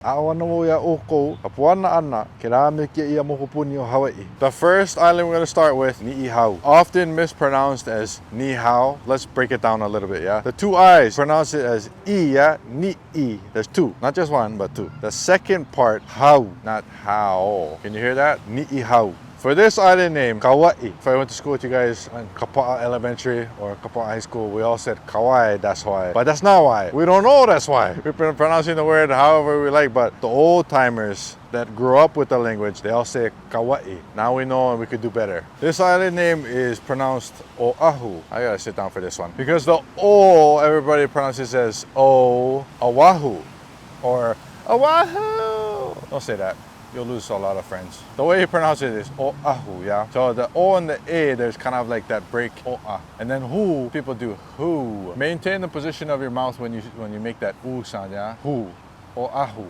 The first island we're going to start with, Ni'ihau. Often mispronounced as Ni Hao. Let's break it down a little bit, yeah? The two I's, pronounce it as I, yeah? Ni'i. There's two. Not just one, but two. The second part, Hau, not How. Can you hear that? Ni'ihau. For this island name, Kauai. If I went to school with you guys in Kapa'a Elementary or Kapa'a High School, we all said Kauai, that's why. But that's not why. We don't know that's why. We've been pronouncing the word however we like, but the old timers that grew up with the language, they all say Kauai. Now we know and we could do better. This island name is pronounced Oahu. I gotta sit down for this one. Because the O, everybody pronounces as O, Oahu, or Oahu. Don't say that. You'll lose a lot of friends. The way you pronounce it is Oahu, yeah? So the O and the A, there's kind of like that break, Oa. And then Hu, people do Hu. Maintain the position of your mouth when you make that U sound, yeah? Hu, Oahu.